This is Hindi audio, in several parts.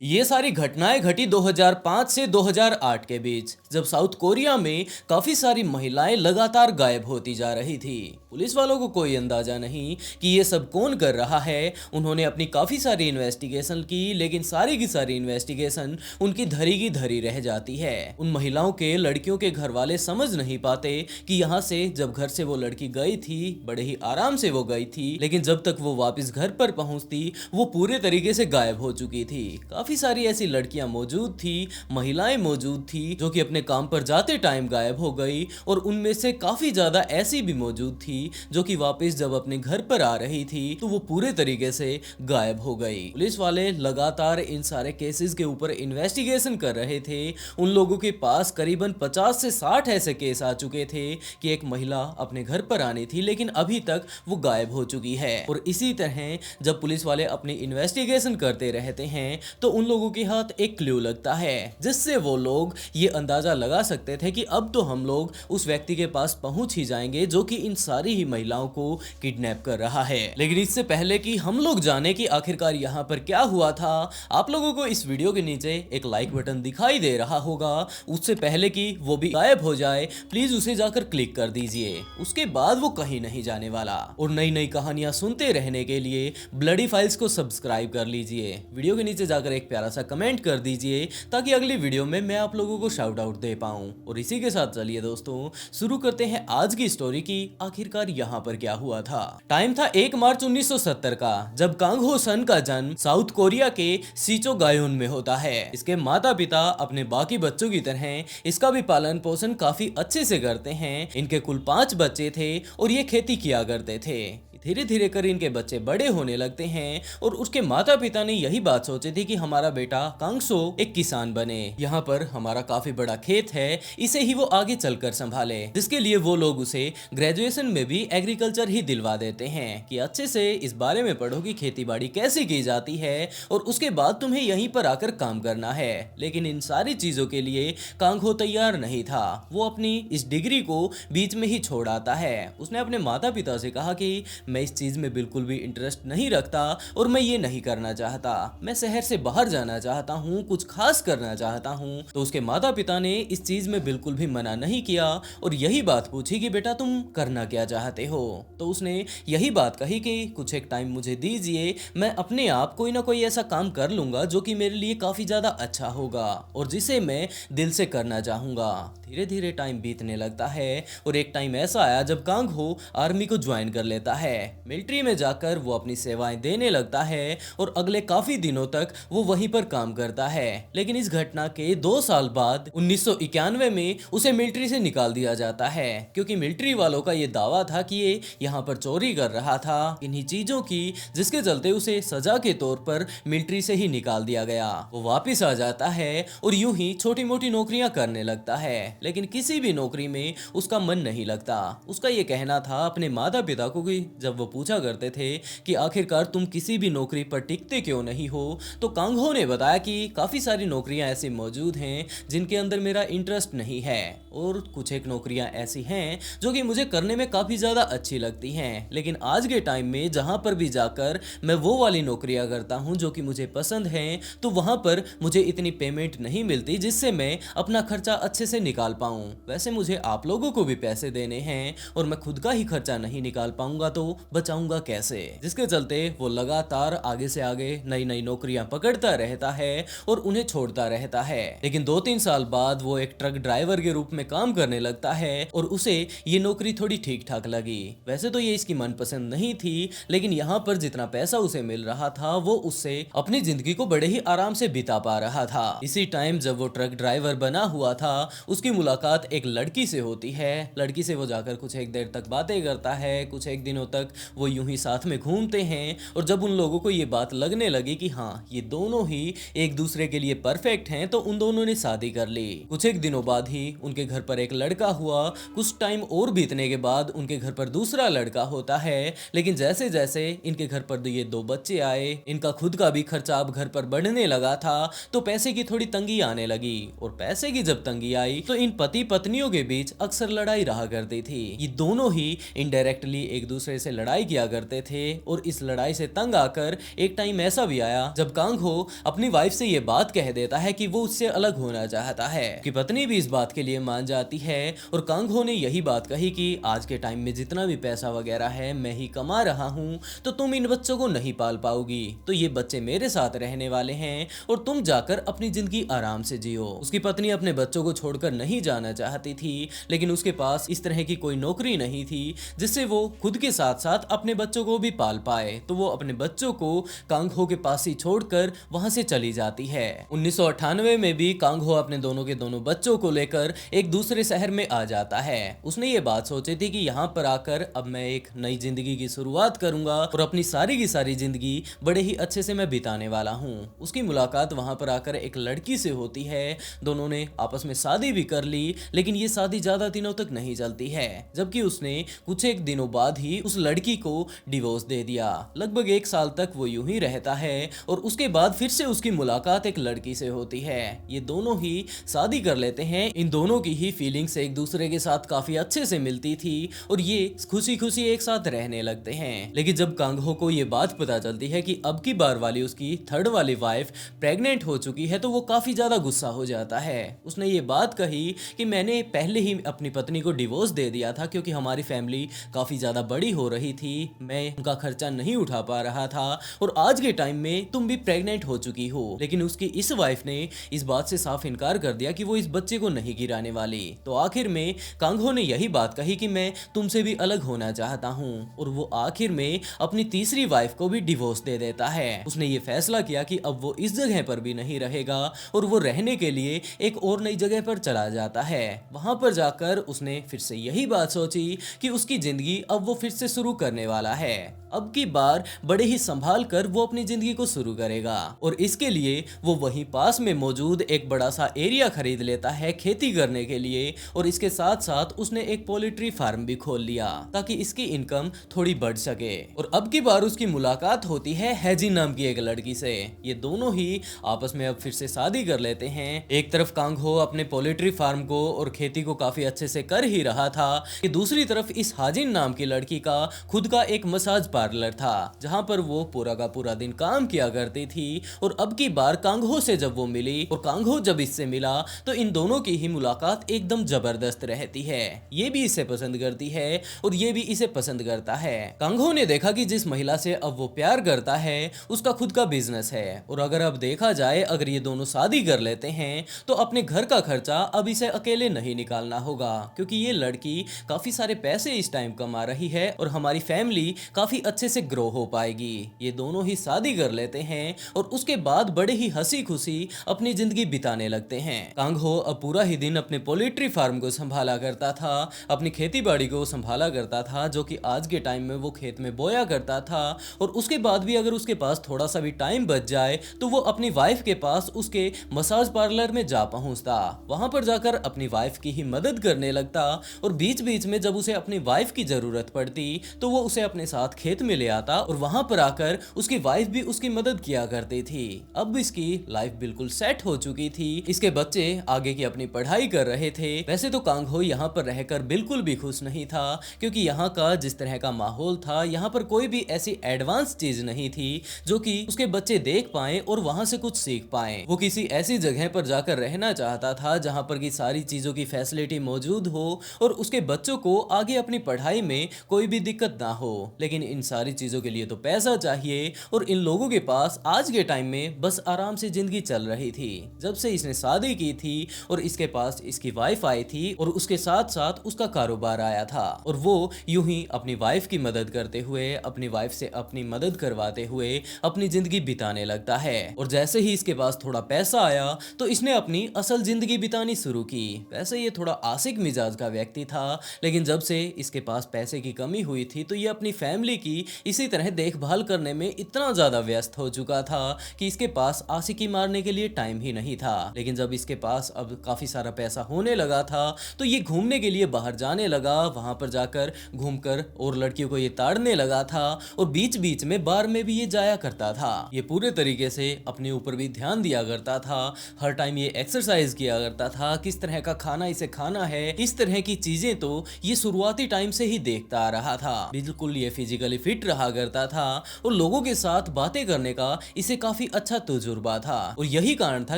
ये सारी घटनाएं घटी 2005 से 2008 के बीच, जब साउथ कोरिया में काफी सारी महिलाएं लगातार गायब होती जा रही थी। पुलिस वालों को कोई अंदाजा नहीं कि ये सब कौन कर रहा है। उन्होंने अपनी काफी सारी इन्वेस्टिगेशन की, लेकिन सारी की सारी इन्वेस्टिगेशन उनकी धरी की धरी रह जाती है। उन महिलाओं के लड़कियों के घर वाले समझ नहीं पाते कि यहाँ से जब घर से वो लड़की गई थी, बड़े ही आराम से वो गई थी, लेकिन जब तक वो वापस घर पर पहुंचती वो पूरे तरीके से गायब हो चुकी थी। काफी सारी ऐसी लड़कियां मौजूद थी, महिलाएं मौजूद थी जो कि अपने काम पर जाते टाइम गायब हो गई, और उनमें से काफी ज्यादा ऐसी भी मौजूद थी जो कि वापस जब अपने घर पर आ रही थी तो वो पूरे तरीके से गायब हो गई। पुलिस वाले लगातार इन सारे केसेस के ऊपर इन्वेस्टिगेशन कर रहे थे। उन लोगों के पास करीबन 50 से 60 ऐसे केस आ चुके थे कि एक महिला अपने घर पर आनी थी, लेकिन अभी तक वो गायब हो चुकी है। और इसी तरह जब पुलिस वाले अपनी इन्वेस्टिगेशन करते रहते हैं तो उन लोगों के हाथ एक क्लू लगता है, जिससे वो लोग ये अंदाजा लगा सकते थे कि अब तो हम लोग उस व्यक्ति के पास पहुंच ही जाएंगे जो कि इन सारी ही महिलाओं को किडनैप कर रहा है। लेकिन इससे पहले कि हम लोग जाने कि आखिरकार यहाँ पर क्या हुआ था, आप लोगों को इस वीडियो के नीचे एक लाइक बटन दिखाई दे रहा होगा। उससे पहले कि वो भी गायब हो जाए, प्लीज उसे जाकर क्लिक कर दीजिए। उसके बाद वो कहीं नहीं जाने वाला। और नई नई कहानियां सुनते रहने के लिए ब्लडी फाइल्स को सब्सक्राइब कर लीजिए। वीडियो के नीचे जाकर एक प्यारा सा कमेंट कर दीजिए ताकि अगली वीडियो में मैं आप लोगों को शाउट आउट दे पाऊं। और इसी के साथ चलिए दोस्तों शुरू करते हैं आज की स्टोरी की आखिरकार यहाँ पर क्या हुआ था। टाइम था 1 मार्च 1970 का, जब कांग हो सन का जन्म साउथ कोरिया के सिचोगायोन में होता है। इसके माता पिता अपने बाकी बच्चों की तरह इसका भी पालन पोषण काफी अच्छे से करते हैं। इनके कुल 5 बच्चे थे और ये खेती किया करते थे। धीरे धीरे कर इनके बच्चे बड़े होने लगते हैं और उसके माता पिता ने यही बात सोची थी कि हमारा बेटा कांगसो एक किसान बने। यहाँ पर हमारा काफी बड़ा खेत है, इसे ही वो आगे चलकर संभाले, जिसके लिए वो लोग उसे ग्रेजुएशन में भी एग्रीकल्चर ही दिलवा देते हैं कि अच्छे से इस बारे में पढ़ो कि खेती बाड़ी कैसे की जाती है और उसके बाद तुम्हें यहीं पर आकर काम करना है। लेकिन इन सारी चीजों के लिए कांगहो तैयार नहीं था। वो अपनी इस डिग्री को बीच में ही छोड़ आता है। उसने अपने माता पिता से कहा कि मैं इस चीज में बिल्कुल भी इंटरेस्ट नहीं रखता और मैं ये नहीं करना चाहता, मैं शहर से बाहर जाना चाहता हूँ, कुछ खास करना चाहता हूँ। तो उसके माता पिता ने इस चीज में बिल्कुल भी मना नहीं किया और यही बात पूछी कि बेटा तुम करना क्या चाहते हो। तो उसने यही बात कही कि कुछ एक टाइम मुझे दीजिए, मैं अपने आप कोई ना कोई ऐसा काम कर लूंगा जो कि मेरे लिए काफी ज्यादा अच्छा होगा और जिसे मैं दिल से करना चाहूंगा। धीरे धीरे टाइम बीतने लगता है और एक टाइम ऐसा आया जब कांग हो आर्मी को ज्वाइन कर लेता है। मिलिट्री में जाकर वो अपनी सेवाएं देने लगता है और अगले काफी दिनों तक वो वहीं पर काम करता है। लेकिन इस घटना के 2 साल बाद 1991 में उसे मिलिट्री से निकाल दिया जाता है, क्योंकि मिलिट्री वालों का ये दावा था कि ये यहाँ पर चोरी कर रहा था इन्हीं चीजों की, जिसके चलते उसे सजा के तौर पर मिलिट्री से ही निकाल दिया गया। वो वापिस आ जाता है और यूं ही छोटी मोटी नौकरियां करने लगता है, लेकिन किसी भी नौकरी में उसका मन नहीं लगता। उसका ये कहना था अपने माता पिता को कि जब वो पूछा करते थे कि आखिरकार तुम किसी भी नौकरी पर टिकते क्यों नहीं हो, तो कांगहो ने बताया कि काफी सारी नौकरियां ऐसी मौजूद हैं जिनके अंदर मेरा इंटरेस्ट नहीं है और कुछ एक नौकरियां ऐसी हैं जो कि मुझे करने में काफी ज्यादा अच्छी लगती हैं, लेकिन आज के टाइम में जहां पर भी जाकर मैं वो वाली नौकरियां करता हूं जो कि मुझे पसंद हैं, तो वहां पर मुझे इतनी पेमेंट नहीं मिलती जिससे मैं अपना खर्चा अच्छे से निकाल पाऊं। वैसे मुझे आप लोगों को भी पैसे देने हैं और मैं खुद का ही खर्चा नहीं निकाल पाऊंगा तो बचाऊंगा कैसे, जिसके चलते वो लगातार आगे से आगे नई नई नौकरियां पकड़ता रहता है और उन्हें छोड़ता रहता है। लेकिन 2-3 साल बाद वो एक ट्रक ड्राइवर के रूप में काम करने लगता है और उसे ये नौकरी थोड़ी ठीक ठाक लगी। वैसे तो ये इसकी मनपसंद नहीं थी, लेकिन यहाँ पर जितना पैसा उसे मिल रहा था वो उससे अपनी जिंदगी को बड़े ही आराम से बिता पा रहा था। इसी टाइम जब वो ट्रक ड्राइवर बना हुआ था, उसकी मुलाकात एक लड़की से होती है। लड़की से वो जाकर कुछ एक देर तक बातें करता है, कुछ एक दिनों तक वो यूं ही साथ में घूमते हैं और जब उन लोगों को ये बात लगने लगी कि हाँ ये दोनों ही एक दूसरे के लिए परफेक्ट हैं, तो उन दोनों ने शादी कर ली। कुछ एक दिनों बाद ही उनके घर पर एक लड़का हुआ। कुछ टाइम और बीतने के बाद उनके घर पर दूसरा लड़का होता है, लेकिन जैसे जैसे इनके घर पर ये 2 बच्चे आए, इनका खुद का भी खर्चा अब घर पर बढ़ने लगा था, तो पैसे की थोड़ी तंगी आने लगी। और पैसे की जब तंगी आई तो इन पति पत्नियों के बीच अक्सर लड़ाई रहा करती थी। ये दोनों ही इनडायरेक्टली एक दूसरे से लड़ाई किया करते थे और इस लड़ाई से तंग आकर एक टाइम ऐसा भी आया जब कांग हो अपनी वाइफ से ये बात कह देता है कि वो उससे अलग होना चाहता है कि पत्नी भी इस बात के लिए मान जाती है और कांग हो ने यही बात कही कि आज के टाइम में जितना भी पैसा वगैरह है मैं ही कमा रहा हूँ, तो तुम इन बच्चों को नहीं पाल पाओगी, तो ये बच्चे मेरे साथ रहने वाले हैं और तुम जाकर अपनी जिंदगी आराम से जियो। उसकी पत्नी अपने बच्चों को छोड़कर नहीं जाना चाहती थी, लेकिन उसके पास इस तरह की कोई नौकरी नहीं थी जिससे वो खुद के साथ साथ अपने बच्चों को भी पाल पाए, तो वो अपने बच्चों को कांग हो के पास ही छोड़कर वहां से चली जाती है। 1998 में भी कांग हो अपने दोनों के दोनों बच्चों को लेकर एक दूसरे शहर में आ जाता है। उसने ये बात सोची थी कि यहाँ पर आकर अब मैं एक नई जिंदगी की शुरुआत करूंगा और अपनी सारी की सारी जिंदगी बड़े ही अच्छे से मैं बिताने वाला हूँ। उसकी मुलाकात वहां पर आकर एक लड़की से होती है। दोनों ने आपस में शादी भी कर ली, लेकिन ये शादी ज्यादा दिनों तक नहीं चलती है, जबकि उसने कुछ एक दिनों बाद ही उस लड़की को डिवोर्स दे दिया। लगभग 1 साल तक वो यूं ही रहता है और उसके बाद फिर से उसकी मुलाकात एक लड़की से होती है। ये दोनों ही शादी कर लेते हैं। इन दोनों की ही फीलिंग्स एक दूसरे के साथ काफी अच्छे से मिलती थी और ये खुशी खुशी एक साथ रहने लगते हैं। लेकिन जब कांग हो को ये बात पता चलती है कि अब की बार वाली उसकी थर्ड वाली वाइफ प्रेग्नेंट हो चुकी है, तो वो काफी ज्यादा गुस्सा हो जाता है। उसने ये बात कही कि मैंने पहले ही अपनी पत्नी को डिवोर्स दे दिया था क्योंकि हमारी फैमिली काफी ज्यादा बड़ी हो रही थी, मैं उनका खर्चा नहीं उठा पा रहा था और आज के टाइम में तुम भी प्रेग्नेंट हो चुकी हो। लेकिन उसकी इस वाइफ ने इस बात से साफ इनकार कर दिया कि वो इस बच्चे को नहीं गिराने वाली। तो आखिर में कांग हो ने यही बात कही कि मैं तुमसे भी अलग होना चाहता हूँ और वो आखिर में अपनी तीसरी वाइफ को भी डिवोर्स दे देता है। उसने ये फैसला किया कि अब वो इस जगह पर भी नहीं रहेगा और वो रहने के लिए एक और नई जगह पर चला जाता है। वहां पर जाकर उसने फिर से यही बात सोची कि उसकी जिंदगी अब वो फिर से शुरू करने वाला है। अब की बार बड़े ही संभाल कर वो अपनी जिंदगी को शुरू करेगा और इसके लिए वो वहीं पास में मौजूद एक बड़ा सा एरिया खरीद लेता है खेती करने के लिए और इसके साथ साथ उसने एक पोल्ट्री फार्म भी खोल लिया ताकि इसकी इनकम थोड़ी बढ़ सके। और अब की बार उसकी मुलाकात होती है हैजिन नाम की एक लड़की से। ये दोनों ही आपस में अब फिर से शादी कर लेते हैं। एक तरफ कांग हो अपने पोल्ट्री फार्म को और खेती को काफी अच्छे से कर ही रहा था कि दूसरी तरफ इस हाजिन नाम की लड़की का खुद का एक मसाज पार्लर था जहां पर वो पूरा का पूरा दिन काम किया करती थी। और अब की बार कांगहो से जब वो मिली और कांगहो जब इससे मिला तो इन दोनों की ही मुलाकात एकदम जबरदस्त रहती है। ये भी इसे पसंद करती है और ये भी इसे पसंद करता है। कांगहो ने देखा कि जिस महिला से अब वो प्यार करता है उसका खुद का बिजनेस है और अगर अब देखा जाए अगर ये दोनों शादी कर लेते हैं तो अपने घर का खर्चा अब इसे अकेले नहीं निकालना होगा क्योंकि ये लड़की काफी सारे पैसे इस टाइम कमा रही है और हमारी फैमिली काफी अच्छे से ग्रो हो पाएगी। ये दोनों ही शादी कर लेते हैं और उसके बाद बड़े ही हंसी खुशी अपनी जिंदगी बिताने लगते हैं। कांगहो अब पूरा ही दिन अपने पोल्ट्री फार्म को संभाला करता था, अपनी खेती बाड़ी को संभाला करता था जो कि आज के टाइम में वो खेत में बोया करता था और उसके बाद भी अगर उसके पास थोड़ा सा भी टाइम बच जाए तो वो अपनी वाइफ के पास उसके मसाज पार्लर में जा पहुंचता। वहां पर जाकर अपनी वाइफ की ही मदद करने लगता और बीच बीच में जब उसे अपनी वाइफ की जरूरत पड़ती तो वो उसे अपने साथ खेत में ले आता और वहां पर आकर उसकी वाइफ भी उसकी मदद किया करती थी। अब इसकी लाइफ बिल्कुल सेट हो चुकी थी। इसके बच्चे आगे की अपनी पढ़ाई कर रहे थे। वैसे तो कांगहो यहाँ पर रहकर बिल्कुल भी खुश नहीं था क्योंकि यहाँ का जिस तरह का माहौल था यहाँ पर कोई भी ऐसी एडवांस चीज नहीं थी जो कि उसके बच्चे देख पाए और वहां से कुछ सीख पाए। वो किसी ऐसी जगह पर जाकर रहना चाहता था जहां पर की सारी चीजों की फैसिलिटी मौजूद हो और उसके बच्चों को आगे अपनी पढ़ाई में कोई भी दिक्कत ना हो। लेकिन इन सारी चीजों के लिए तो पैसा चाहिए और इन लोगों के पास आज के टाइम में बस आराम से जिंदगी चल रही थी। जब से इसने शादी की थी और इसके पास इसकी वाइफ आई थी और उसके साथ साथ उसका कारोबार आया था और वो यूं ही अपनी वाइफ की मदद करते हुए अपनी वाइफ से अपनी मदद करवाते हुए अपनी जिंदगी बिताने लगता है। और जैसे ही इसके पास थोड़ा पैसा आया तो इसने अपनी असल जिंदगी बितानी शुरू की। वैसे ये थोड़ा आशिक मिजाज का व्यक्ति था, लेकिन जब से इसके पास पैसे की कमी हुई थी तो ये अपनी फैमिली की इसी तरह देखभाल करने में इतना ज्यादा व्यस्त हो चुका था कि इसके पास आशिकी मारने के लिए टाइम ही नहीं था। लेकिन जब इसके पास अब काफी सारा पैसा होने लगा था तो ये घूमने के लिए बाहर जाने लगा। वहां पर जाकर घूमकर और लड़कियों को ये ताड़ने लगा था और बीच बीच में बार में भी ये जाया करता था। ये पूरे तरीके से अपने ऊपर भी ध्यान दिया करता था। हर टाइम ये एक्सरसाइज किया करता था, किस तरह का खाना इसे खाना है, इस तरह की चीजें तो ये शुरुआती टाइम से ही देखता आ रहा था। बिल्कुल ये फिजिकली फिट रहा करता था और लोगों के साथ बातें करने का इसे काफी अच्छा तजुर्बा था और यही कारण था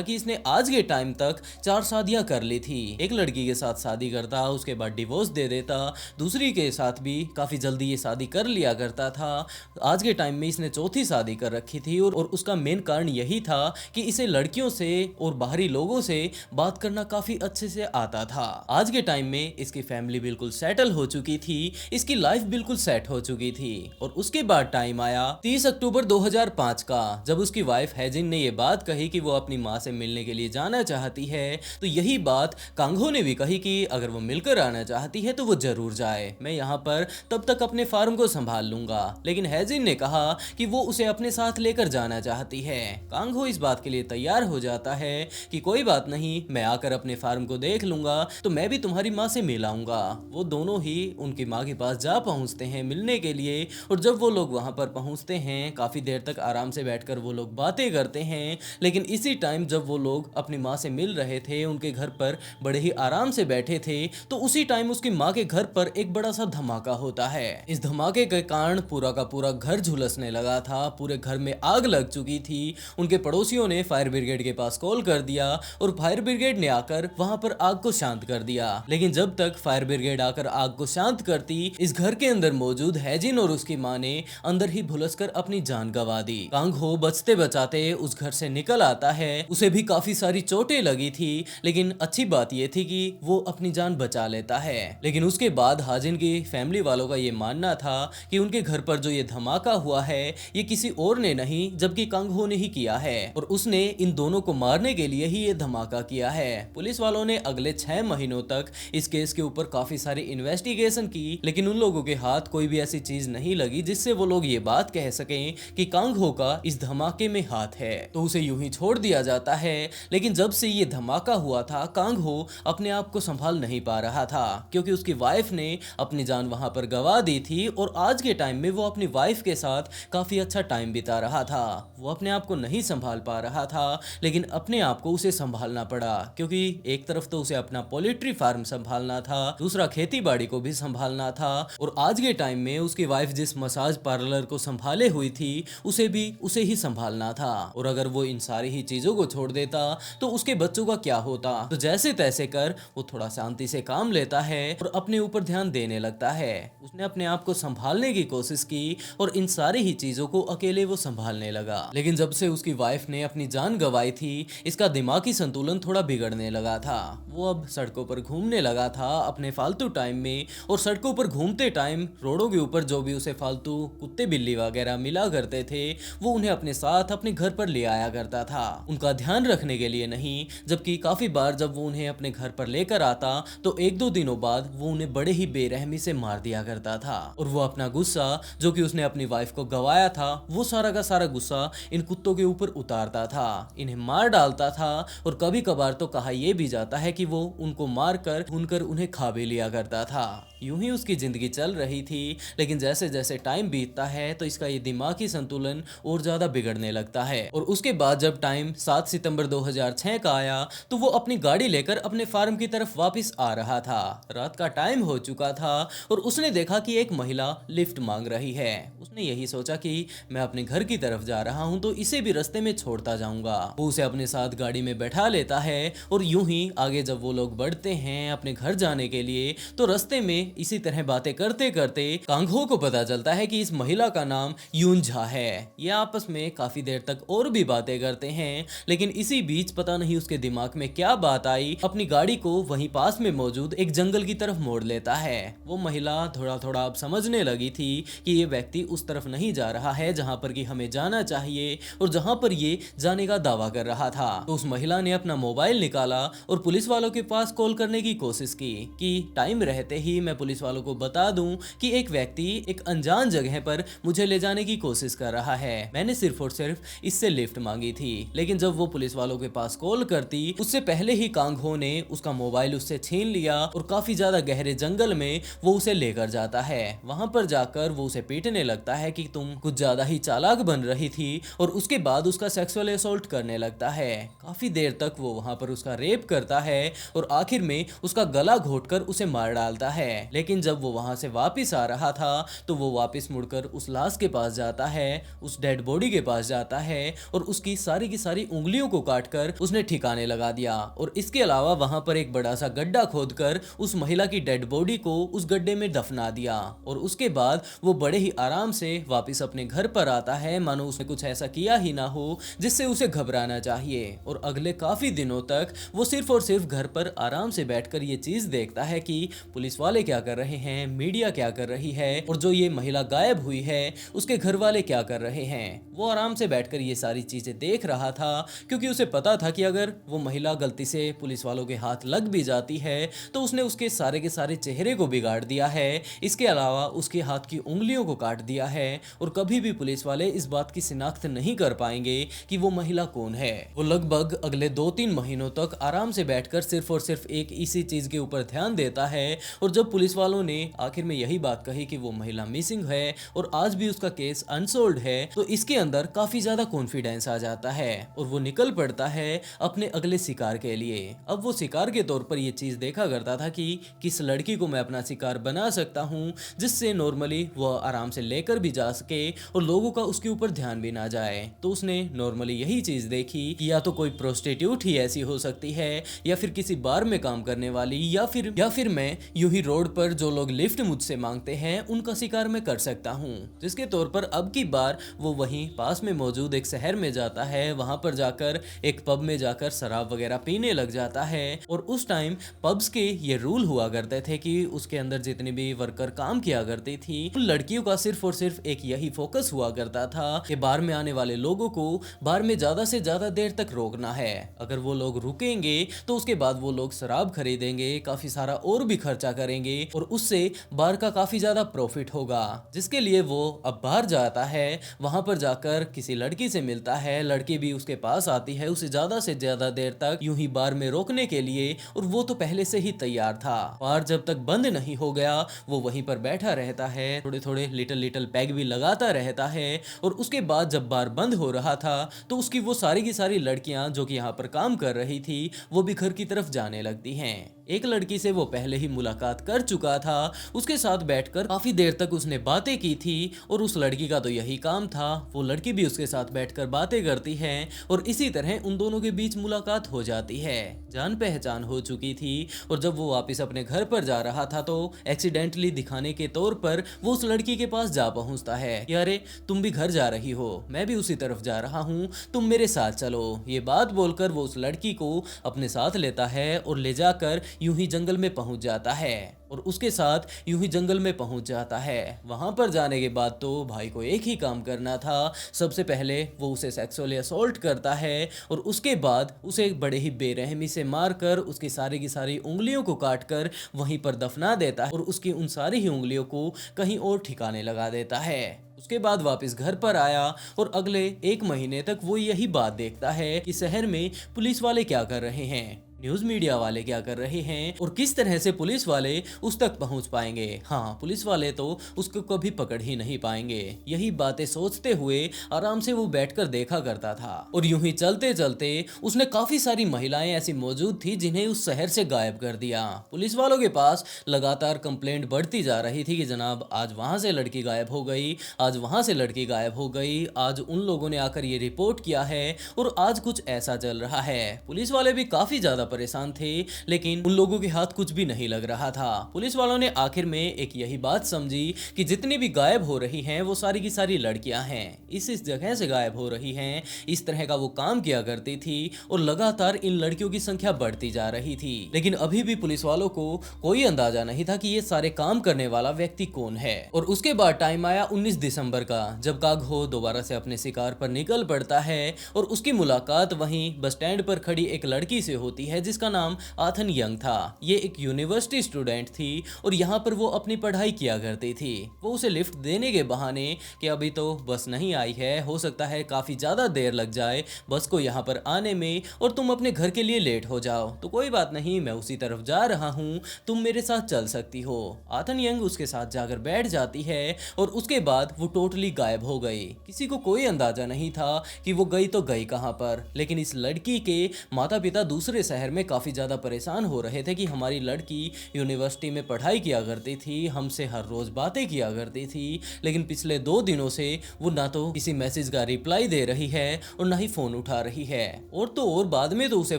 कि इसने आज के टाइम तक 4 शादियां कर ली थी। एक लड़की के साथ शादी करता, उसके बाद डिवोर्स दे देता, दूसरी के साथ भी काफी जल्दी ये शादी कर लिया करता था। आज के टाइम में इसने चौथी शादी कर रखी थी और उसका मेन कारण यही था कि इसे लड़कियों से और बाहरी लोगों से बात करना काफी अच्छे से आता था। आज के टाइम में इसकी फैमिली बिल्कुल सेटल हो चुकी थी, इसकी लाइफ बिल्कुल सेट हो चुकी थी और उसके बाद टाइम आया 30 अक्टूबर 2005 का, जब उसकी वाइफ हैजिन ने ये बात कही कि वो अपनी माँ से मिलने के लिए जाना चाहती है। तो यही बात कांगहो ने भी कही कि अगर वो मिलकर आना चाहती है तो वो जरूर जाए, मैं यहाँ पर तब तक अपने फार्म को संभाल लूंगा। लेकिन हैजिन ने कहा कि वो उसे अपने साथ लेकर जाना चाहती है। कांगहो इस बात के लिए तैयार हो जाता है कि कोई बात नहीं, मैं आकर अपने फार्म को देख लूंगा, तो मैं भी तुम्हारी माँ से मिल आऊंगा। वो दोनों ही उनकी माँ के पास जा पहुंचते हैं मिलने के लिए और जब वो लोग वहां पर पहुंचते हैं काफी देर तक आराम से बैठकर वो लोग बातें करते हैं। लेकिन इसी टाइम जब वो लोग अपनी माँ से मिल रहे थे, उनके घर पर बड़े ही आराम से बैठे थे, तो उसी टाइम उसकी माँ के घर पर एक बड़ा सा धमाका होता है। इस धमाके के कारण पूरा का पूरा घर झुलसने लगा था, पूरे घर में आग लग चुकी थी। उनके पड़ोसियों ने फायर ब्रिगेड के पास कॉल कर दिया और फायर ब्रिगेड ने आकर वहां पर आग को शांत कर दिया। लेकिन जब तक फायर ब्रिगेड आकर आग को शांत करती, इस घर के अंदर मौजूद हैजिन और उसकी माँ ने अंदर ही भुलसकर अपनी जान गंवा दी। कांगहो बचते बचाते उस घर से निकल आता है। उसे भी काफी सारी चोटें लगी थी, लेकिन अच्छी बात यह थी कि वो अपनी जान बचा लेता है। लेकिन उसके बाद हाजिन की फैमिली वालों का ये मानना था कि उनके घर पर जो ये धमाका हुआ है ये किसी और ने नहीं जबकि कांगहो ने ही किया है और उसने इन दोनों को मारने के लिए ही ये धमाका किया है। पुलिस वालों ने अगले 6 महीनों तक इस केस के ऊपर काफी सारी इन्वेस्टिगेशन की, लेकिन उन लोगों के हाथ कोई भी ऐसी चीज नहीं लगी जिससे वो लोग ये बात कह सकें कि कांगहो का इस धमाके में हाथ है। तो उसे यूं ही छोड़ दिया जाता है। लेकिन जब से ये धमाका हुआ था, कांगहो अपने आप को संभाल नहीं पा रहा था क्योंकि उसकी वाइफ ने अपनी जान वहां पर गंवा दी थी और आज के टाइम में वो अपनी वाइफ के साथ काफी अच्छा टाइम बिता रहा था। वो अपने आप को नहीं संभाल पा रहा था, लेकिन अपने आप को उसे संभालना पड़ा क्योंकि एक तरफ तो उसे अपना पोल्ट्री फार्म संभालना था, दूसरा खेती बाड़ी को भी संभालना था और आज के टाइम में उसकी वाइफ जिस मसाज पार्लर को संभाले हुई थी उसे ही संभालना था। और अगर वो इन सारी ही चीजों को छोड़ देता तो उसके बच्चों का क्या होता। तो जैसे तैसे कर वो थोड़ा शांति से काम लेता है और अपने ऊपर ध्यान देने लगता है। उसने अपने आप को संभालने की कोशिश की और इन सारी ही चीजों को अकेले वो संभालने लगा। लेकिन जब से उसकी वाइफ ने अपनी जान गंवाई थी, इसका दिमागी संतुलन थोड़ा बिगड़ने लगा था। वो अब सड़कों पर घूमने लगा था अपने फालतू टाइम में और सड़कों पर घूमते टाइम रोडों के ऊपर जो भी उसे फालतू कुत्ते बिल्ली वगैरह मिला करते थे वो उन्हें अपने साथ अपने घर पर ले आया करता था, उनका ध्यान रखने के लिए नहीं। जबकि काफी बार जब वो उन्हें अपने घर पर लेकर आता तो 1-2 दिनों बाद वो उन्हें बड़े ही बेरहमी से मार दिया करता था और वो अपना गुस्सा जो कि उसने अपनी वाइफ को गवाया था वो सारा का सारा गुस्सा इन कुत्तों के ऊपर उतारता था, इन्हें मार डालता था और कभी कभार तो कहा यह भी जाता है कि वो उनको मार कर भूनकर उन्हें खा भी लिया करता था। यूं ही उसकी जिंदगी चल रही थी। लेकिन जैसे जैसे टाइम बीतता है तो इसका ये दिमागी संतुलन और ज्यादा बिगड़ने लगता है और उसके बाद जब टाइम 7 सितंबर 2006 का आया तो वो अपनी गाड़ी लेकर अपने फार्म की तरफ वापस आ रहा था। रात का टाइम हो चुका था और उसने देखा कि एक महिला लिफ्ट मांग रही है। उसने यही सोचा कि मैं अपने घर की तरफ जा रहा हूं तो इसे भी रास्ते में छोड़ता जाऊंगा। वो उसे अपने साथ गाड़ी में बैठा लेता है और यूं ही आगे जब वो लोग बढ़ते हैं अपने घर जाने के लिए तो रास्ते में इसी तरह बातें करते करते कांगहो को पता चलता है कि इस महिला का नाम यून झा है। ये आपस में काफी देर तक और भी बातें करते हैं, लेकिन इसी बीच पता नहीं उसके दिमाग में क्या बात आई, अपनी गाड़ी को वहीं पास में मौजूद एक जंगल की तरफ मोड़ लेता है। वो महिला थोड़ा थोड़ा अब समझने लगी थी कि ये व्यक्ति उस तरफ नहीं जा रहा है जहां पर कि हमें जाना चाहिए और जहां पर ये जाने का दावा कर रहा था। तो उस महिला ने अपना मोबाइल निकाला और पुलिस वालों के पास कॉल करने की कोशिश की कि टाइम रहते ही मैं पुलिस वालों को बता दूं कि एक व्यक्ति एक अनजान जगह पर मुझे ले जाने की कोशिश कर रहा है, मैंने सिर्फ और सिर्फ इससे लिफ्ट मांगी थी। लेकिन जब वो पुलिस वालों के पास कॉल करती उससे पहले ही कांगहो ने उसका मोबाइल उससे छीन लिया और काफी ज्यादा गहरे जंगल में वो उसे लेकर जाता है। वहां पर जाकर वो उसे पीटने लगता है कि तुम कुछ ज्यादा ही चालाक बन रही थी और उसके बाद उसका सेक्सुअल असॉल्ट करने लगता है। काफी देर तक वो वहां पर उसका रेप करता है और आखिर में उसका गला घोटकर उसे मार डालता है। लेकिन जब वो वहां से वापस आ रहा था तो वो वापस मुड़कर उस लाश के पास जाता है, उस डेड बॉडी के पास जाता है और उसकी सारी की सारी उंगलियों को काटकर उसने ठिकाने लगा दिया। और इसके अलावा वहां पर एक बड़ा सा गड्ढा खोदकर उस महिला की डेड बॉडी को उस गड्ढे में दफना दिया। और उसके बाद वो बड़े ही आराम से वापस अपने घर पर आता है, मानो उसने कुछ ऐसा किया ही ना हो जिससे उसे घबराना चाहिए। और अगले काफी दिनों तक वो सिर्फ और सिर्फ घर पर आराम से बैठकर ये चीज देखता है कि पुलिस वाले क्या कर रहे हैं, मीडिया क्या कर रही है और जो ये महिला गायब हुई है उसके घर वाले क्या कर रहे हैं। वो आराम से बैठकर ये सारी चीजें देख रहा था क्योंकि उसे पता था कि अगर वो महिला गलती से पुलिस वालों के हाथ लग भी जाती है तो उसने उसके सारे के सारे चेहरे को बिगाड़ दिया है, इसके अलावा उसके हाथ की उंगलियों को काट दिया है और कभी भी पुलिस वाले इस बात की शिनाख्त नहीं कर पाएंगे कि वो महिला कौन है। वो लगभग अगले 2-3 महीनों तक आराम से बैठकर सिर्फ और सिर्फ एक इसी चीज के ऊपर ध्यान देता है। और जब पुलिस वालों ने आखिर में यही बात कही कि वो महिला मिसिंग है और आज भी उसका केस अनसोल्ड है तो इसके अंदर काफी ज्यादा कॉन्फिडेंस आ जाता है और वो निकल पड़ता है अपने अगले शिकार के लिए। अब वो शिकार के तौर पर ये चीज देखा करता था कि किस लड़की को मैं अपना शिकार बना सकता हूँ जिससे नॉर्मली वो आराम से लेकर भी जा सके और लोगों का उसके ऊपर ध्यान भी ना जाए। तो उसने नॉर्मली यही चीज देखी कि या तो कोई प्रोस्टिट्यूट ही ऐसी हो सकती है या फिर किसी बार में काम करने वाली या फिर मैं यूं ही रोड पर जो लोग लिफ्ट मुझसे मांगते हैं उनका शिकार मैं कर सकता हूँ। जिसके तौर पर अब की बार वो वहीं पास में मौजूद एक शहर में जाता है, वहां पर जाकर एक पब में जाकर शराब वगैरह पीने लग जाता है। और उस टाइम पब्स के ये रूल हुआ करते थे कि उसके अंदर जितनी भी वर्कर काम किया करती थी उन लड़कियों का सिर्फ और सिर्फ एक यही फोकस हुआ करता था कि बार में आने वाले लोगों को बार में ज्यादा से ज्यादा देर तक रोकना है। अगर वो लोग रुकेंगे तो उसके बाद वो लोग शराब खरीदेंगे, काफी सारा और भी खर्चा करेंगे और उससे बार का काफी ज्यादा प्रॉफिट होगा। जिसके लिए वो अब बाहर जाता है, वहां पर जाकर किसी लड़की से मिलता है, लड़की भी उसके पास आती है उसे ज्यादा से ज्यादा देर तक यूं ही बार में रोकने के लिए। और वो तो पहले से ही तैयार था। बार जब तक बंद नहीं हो गया वो वहीं पर बैठा रहता है, थोड़े थोड़े लिटिल पैग भी लगाता रहता है। और उसके बाद जब बार बंद हो रहा था तो उसकी वो सारी की सारी लड़कियां जो कि यहाँ पर काम कर रही थी वो भी घर की तरफ जाने लगती हैं। एक लड़की से वो पहले ही मुलाकात कर चुका था, उसके साथ बैठकर काफी देर तक उसने बातें की थी और उस लड़की का तो यही काम था, वो लड़की भी उसके साथ बैठकर बातें करती है और इसी तरह उन दोनों के बीच मुलाकात हो जाती है। जान पहचान हो चुकी थी और जब वो वापस अपने घर पर जा रहा था तो एक्सीडेंटली दिखाने के तौर पर वो उस लड़की के पास जा पहुंचता है कि अरे तुम भी घर जा रही हो, मैं भी उसी तरफ जा रहा हूँ, तुम मेरे साथ चलो। ये बात बोलकर वो उस लड़की को अपने साथ लेता है और ले जाकर यूं ही जंगल में पहुंच जाता है और उसके साथ यूं ही जंगल में पहुंच जाता है। वहां पर जाने के बाद तो भाई को एक ही काम करना था, सबसे पहले वो उसे सेक्सुअली असॉल्ट करता है और उसके बाद उसे बड़े ही बेरहमी से मारकर उसकी सारी की सारी उंगलियों को काटकर वहीं पर दफना देता है और उसकी उन सारी ही उंगलियों को कहीं और ठिकाने लगा देता है। उसके बाद वापस घर पर आया और अगले 1 महीने तक वो यही बात देखता है कि शहर में पुलिस वाले क्या कर रहे हैं, न्यूज मीडिया वाले क्या कर रहे हैं और किस तरह से पुलिस वाले उस तक पहुंच पाएंगे। हाँ, पुलिस वाले तो उसको कभी पकड़ ही नहीं पाएंगे। यही बातें सोचते हुए आराम से वो बैठकर देखा करता था और यूं ही चलते चलते उसने काफी सारी महिलाएं ऐसी मौजूद थी जिन्हें उस शहर से गायब कर दिया। पुलिस वालों के पास लगातार कंप्लेंट बढ़ती जा रही थी कि जनाब आज वहां से लड़की गायब हो गई, आज वहां से लड़की गायब हो गई, आज उन लोगों ने आकर ये रिपोर्ट किया है और आज कुछ ऐसा चल रहा है। पुलिस वाले भी काफी ज्यादा परेशान थे लेकिन उन लोगों के हाथ कुछ भी नहीं लग रहा था। पुलिस वालों ने आखिर में एक यही बात समझी कि जितनी भी गायब हो रही हैं वो सारी की सारी लड़कियां हैं, इस जगह से गायब हो रही हैं। इस तरह का वो काम किया करती थी और लगातार इन लड़कियों की संख्या बढ़ती जा रही थी। लेकिन अभी भी पुलिस वालों को कोई अंदाजा नहीं था कि ये सारे काम करने वाला व्यक्ति कौन है। और उसके बाद टाइम आया 19 दिसंबर का, जब कागहो दोबारा से अपने शिकार पर निकल पड़ता है और उसकी मुलाकात वहीं बस स्टैंड पर खड़ी एक लड़की से होती है जिसका नाम आथन यंग था। ये एक यूनिवर्सिटी स्टूडेंट थी और यहाँ पर वो अपनी पढ़ाई किया करती थी। वो उसे लिफ्ट देने के बहाने कि अभी तो बस नहीं आई है, हो सकता है काफी ज्यादा देर लग जाए बस को यहाँ पर आने में और तुम अपने घर के लिए लेट हो जाओ, तो कोई बात नहीं, मैं उसी तरफ जा रहा हूँ, तुम मेरे साथ चल सकती हो। आथन यंग उसके साथ जाकर बैठ जाती है और उसके बाद वो टोटली गायब हो गई। किसी को कोई अंदाजा नहीं था कि वो गई तो गई कहाँ पर। लेकिन इस लड़की के माता पिता दूसरे शहर घर में काफ़ी ज़्यादा परेशान हो रहे थे कि हमारी लड़की यूनिवर्सिटी में पढ़ाई किया करती थी, हमसे हर रोज़ बातें किया करती थी, लेकिन पिछले 2 दिनों से वो ना तो किसी मैसेज का रिप्लाई दे रही है और ना ही फ़ोन उठा रही है। और तो और बाद में तो उसे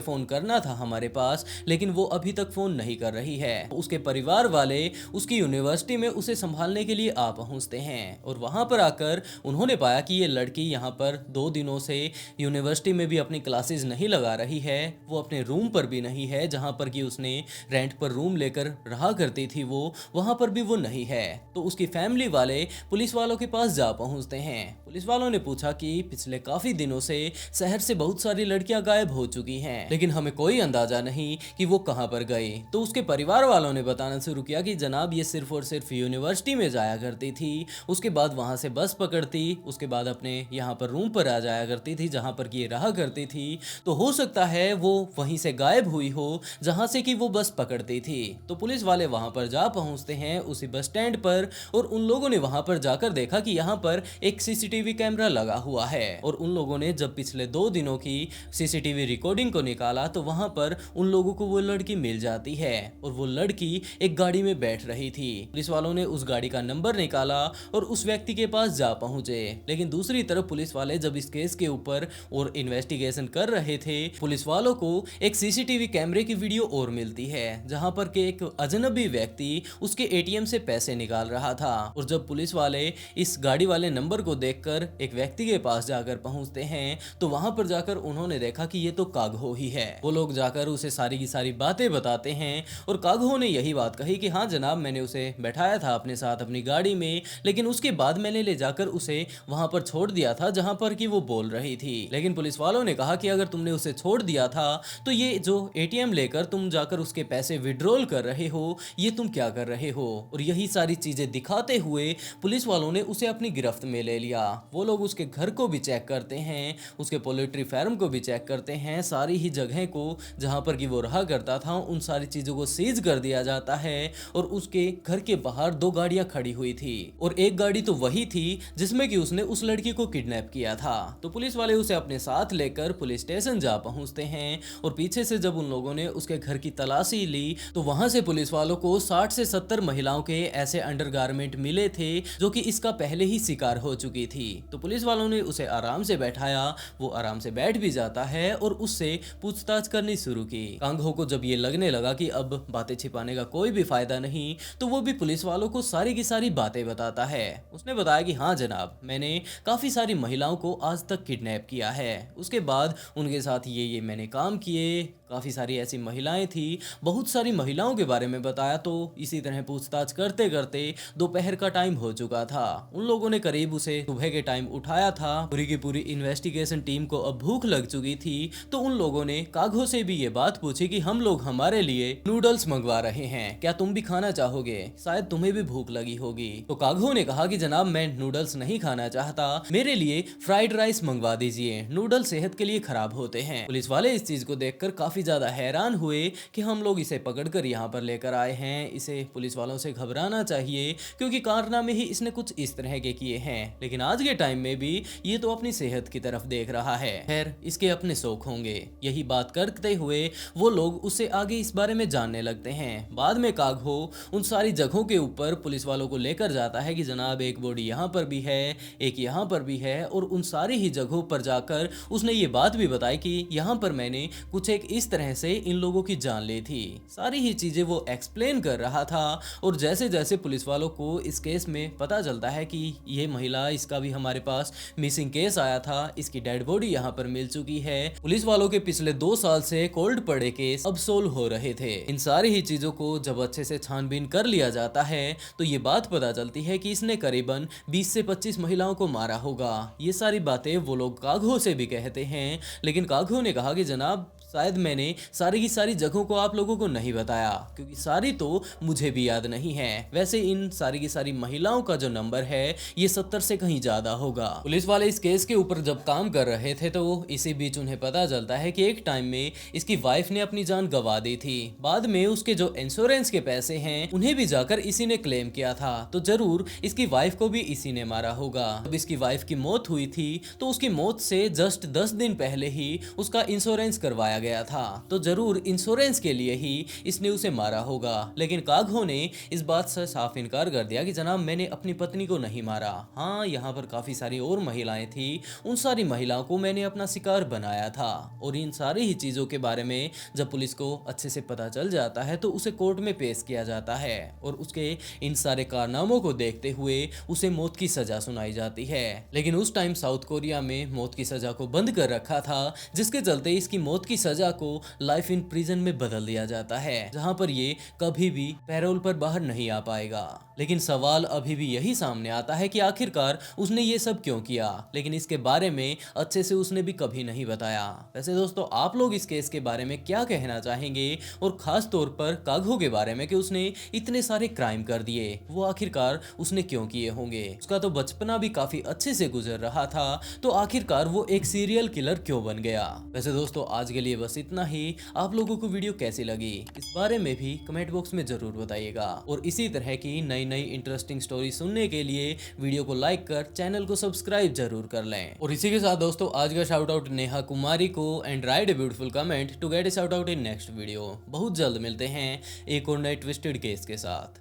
फ़ोन करना था हमारे पास, लेकिन वो अभी तक फ़ोन नहीं कर रही है। उसके परिवार वाले उसकी यूनिवर्सिटी में उसे संभालने के लिए आ पहुंचते हैं और वहां पर आकर उन्होंने पाया कि ये लड़की यहाँ पर 2 दिनों से यूनिवर्सिटी में भी अपनी क्लासेस नहीं लगा रही है, वो अपने रूम पर भी नहीं है जहाँ पर कि उसने रेंट पर रूम लेकर रहा करती थी, वो वहाँ पर भी वो नहीं है। तो उसकी फैमिली वाले पुलिस वालों के पास जा पहुंचते हैं। पुलिस वालों ने पूछा कि पिछले काफ़ी दिनों से शहर से बहुत सारी लड़कियां गायब हो चुकी हैं, लेकिन हमें कोई अंदाजा नहीं कि वो कहां पर गई। तो उसके परिवार वालों ने बताना शुरू किया कि जनाब ये सिर्फ और सिर्फ यूनिवर्सिटी में जाया करती थी, उसके बाद वहां से बस पकड़ती, उसके बाद अपने यहाँ पर रूम पर आ जाया करती थी जहां पर ये रहा करती थी। तो हो सकता है वो वहीं से गायब हुई हो जहां से कि वो बस पकड़ती थी। तो पुलिस वाले वहां पर जा पहुंचते हैं उसी बस स्टैंड पर, और उन लोगों ने वहां पर जाकर देखा कि यहाँ पर एक सीसीटीवी कैमरा लगा हुआ है। और उन लोगों ने जब पिछले 2 दिनों की सीसीटीवी रिकॉर्डिंग को निकाला तो वहां पर उन लोगों को वो लड़की मिल जाती है, और वो लड़की एक गाड़ी में बैठ रही थी। पुलिस वालों ने उस गाड़ी का नंबर निकाला और उस व्यक्ति के पास जा पहुंचे। लेकिन दूसरी तरफ पुलिस वाले जब इस केस के ऊपर और इन्वेस्टिगेशन कर रहे थे, पुलिस वालों को एक सीसीटीवी कैमरे की वीडियो और मिलती है जहां पर के एक अजनबी व्यक्ति उसके एटीएम से पैसे निकाल रहा था। और जब पुलिस वाले इस गाड़ी वाले नंबर को देखकर एक व्यक्ति के पास जाकर पहुंचते हैं तो वहां पर जाकर उन्होंने देखा कि ये तो कागहो ही है। वो लोग जाकर उसे सारी की सारी बातें बताते हैं और कागहो ने यही बात कही कि हाँ जनाब, मैंने उसे बैठाया था अपने साथ अपनी गाड़ी में, लेकिन उसके बाद मैंने ले जाकर उसे वहां पर छोड़ दिया था जहां पर कि वो बोल रही थी। लेकिन पुलिस वालों ने कहा कि अगर तुमने उसे छोड़ दिया था तो ये जो एटीएम लेकर तुम जाकर उसके पैसे विड्रॉल कर रहे हो, ये तुम क्या कर रहे हो। और यही सारी चीजें दिखाते हुए पुलिस वालों ने उसे अपनी गिरफ्त में ले लिया। वो लोग उसके घर को भी चेक करते हैं, उसके पोल्ट्री फार्म को भी चेक करते हैं, सारी ही जगह को जहां पर कि वो रहा करता था उन सारी चीजों को सीज कर दिया जाता है। और उसके घर के बाहर 2 गाड़ियां खड़ी हुई थी और एक गाड़ी तो वही थी जिसमें कि उसने उस लड़की को किडनैप किया था। तो पुलिस वाले उसे अपने साथ लेकर पुलिस स्टेशन जा पहुंचते हैं और पीछे से जब उन लोगों ने उसके घर की तलाशी ली तो वहां से पुलिस वालों को 60 से 70 महिलाओं के ऐसे अंडरगारमेंट मिले थे जो कि इसका पहले ही शिकार हो चुकी थी। तो पुलिस वालों ने उसे आराम से बैठाया, वो आराम से बैठ भी जाता है और उससे पूछताछ करनी शुरू की। कांगहो को जब ये लगने लगा कि अब बातें छिपाने का कोई भी फायदा नहीं, तो वो भी पुलिस वालों को सारी की सारी बातें बताता है। उसने बताया कि हाँ जनाब, मैंने काफी सारी महिलाओं को आज तक किडनैप किया है, उसके बाद उनके साथ ये मैंने काम किए, काफ़ी सारी ऐसी महिलाएं थी, बहुत सारी महिलाओं के बारे में बताया। तो इसी तरह पूछताछ करते करते दोपहर का टाइम हो चुका था। उन लोगों ने करीब उसे सुबह के टाइम उठाया था। पूरी की पूरी इन्वेस्टिगेशन टीम को अब भूख लग चुकी थी, तो उन लोगों ने कागहो से भी ये बात पूछी कि हम लोग हमारे लिए नूडल्स मंगवा रहे हैं, क्या तुम भी खाना चाहोगे, शायद तुम्हें भी भूख लगी होगी। तो कागहो ने कहा कि जनाब मैं नूडल्स नहीं खाना चाहता, मेरे लिए फ्राइड राइस मंगवा दीजिए, नूडल सेहत के लिए खराब होते हैं। पुलिस वाले इस चीज को देखकर काफी ज्यादा हैरान हुए कि हम लोग इसे पकड़कर यहाँ पर लेकर आए हैं, इसे पुलिस वालों से घबराना चाहिए क्योंकि कारनामे ही इसने कुछ इस तरह के किए हैं। लेकिन आज के टाइम में भी ये तो अपनी सेहत की तरफ देख रहा है, खैर इसके अपने शौक होंगे। यही बात करते हुए वो लोग उससे आगे इस बारे में जानने लगते हैं। बाद में कागहो उन सारी जगहों के ऊपर पुलिस वालों को लेकर जाता है कि जनाब एक बॉडी यहाँ पर भी है, एक यहाँ पर भी है, और उन सारी ही जगहों पर जाकर उसने ये बात भी बताई कि यहाँ पर मैंने कुछ एक इस तरह से इन लोगों की जान ली थी। सारी ही चीजें वो एक्सप्लेन कर रहा था। और जैसे जैसे पुलिस वालों को इस केस में पता चलता है कि ये महिला, इसका भी हमारे पास मिसिंग केस आया था, इसकी डेड बॉडी यहाँ पर मिल चुकी है, पुलिस वालों के पिछले 2 साल से कोल्ड पड़े केस अब सोल्व हो रहे थे। इन सारी ही चीजों को जब अच्छे से छानबीन कर लिया जाता है तो ये बात पता चलती है कि इसने करीबन 20 से 25 महिलाओं को मारा होगा। ये सारी बातें वो लोग कागहो से भी कहते हैं, लेकिन कागहो ने कहा कि जनाब शायद मैंने सारी की सारी जगहों को आप लोगों को नहीं बताया क्योंकि सारी तो मुझे भी याद नहीं है। वैसे इन सारी की सारी महिलाओं का जो नंबर है ये 70 से कहीं ज्यादा होगा। पुलिस वाले इस केस के ऊपर जब काम कर रहे थे तो इसी बीच उन्हें पता चलता है कि एक टाइम में इसकी वाइफ ने अपनी जान गंवा दी थी। बाद में उसके जो इंश्योरेंस के पैसे हैं उन्हें भी जाकर इसी ने क्लेम किया था, तो जरूर इसकी वाइफ को भी इसी ने मारा होगा। जब इसकी वाइफ की मौत हुई थी तो उसकी मौत से जस्ट 10 दिन पहले ही उसका इंश्योरेंस करवाया गया था, तो जरूर इंश्योरेंस के लिए ही इसने उसे मारा होगा। लेकिन काघो ने इस बात से साफ इनकार कर दिया कि जनाब मैंने अपनी पत्नी को नहीं मारा। हाँ, यहाँ पर काफी सारी और महिलाएं थी, उन सारी महिलाओं को मैंने अपना शिकार बनाया था। और इन सारी ही चीजों के बारे में जब पुलिस को अच्छे से पता चल जाता है तो उसे कोर्ट में पेश किया जाता है और उसके इन सारे कारनामों को देखते हुए उसे मौत की सजा सुनाई जाती है। लेकिन उस टाइम साउथ कोरिया में मौत की सजा को बंद कर रखा था, जिसके चलते इसकी मौत की सजा को लाइफ इन प्रिजन में बदल दिया जाता है, जहां पर ये कभी भी पैरोल पर बाहर नहीं आ पाएगा। लेकिन सवाल अभी भी यही सामने आता है कि आखिरकार उसने ये सब क्यों किया, लेकिन इसके बारे में अच्छे से उसने भी कभी नहीं बताया। वैसे दोस्तों, आप लोग इस केस के बारे में क्या कहना चाहेंगे, और खास तौर पर काघो के बारे में कि उसने इतने सारे क्राइम कर दिए, वो आखिरकार उसने क्यों किए होंगे? उसका तो बचपना भी काफी अच्छे से गुजर रहा था, तो आखिरकार वो एक सीरियल किलर क्यों बन गया? वैसे दोस्तों, आज के लिए बस इतना ही। आप लोगों को वीडियो कैसी लगी इस बारे में भी कमेंट बॉक्स में जरूर बताइएगा, और इसी तरह की नई नई इंटरेस्टिंग स्टोरी सुनने के लिए वीडियो को लाइक कर चैनल को सब्सक्राइब जरूर कर लें। और इसी के साथ दोस्तों, आज का शाउट आउट नेहा कुमारी को, and write a beautiful comment to get a shout out in next video. बहुत जल्द मिलते हैं एक और नए ट्विस्टेड केस के साथ।